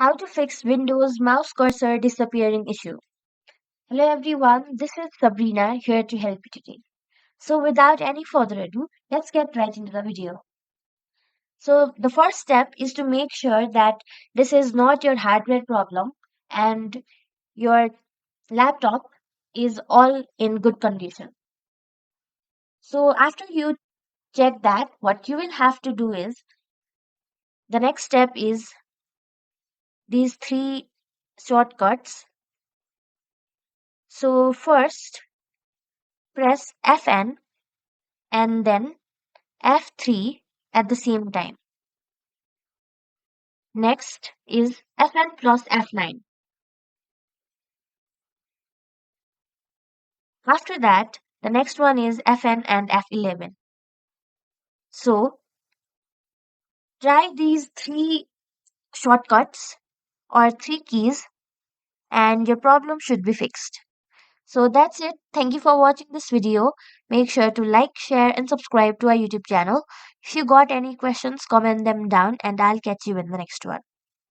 How to fix Windows mouse cursor disappearing issue. Hello everyone, this is Sabrina here to help you today. So without any further ado, let's get right into the video. So the first step is to make sure that this is not your hardware problem and your laptop is all in good condition. So after you check that, what you will have to do is the next step is these three shortcuts. So first, press Fn and then F3 at the same time. Next is Fn plus F9. After that, the next one is Fn and F11. So try these three shortcuts or three keys and your problem should be fixed. So that's it. Thank you for watching this video. Make sure to like, share and subscribe to our YouTube channel. If you got any questions, comment them down and I'll catch you in the next one.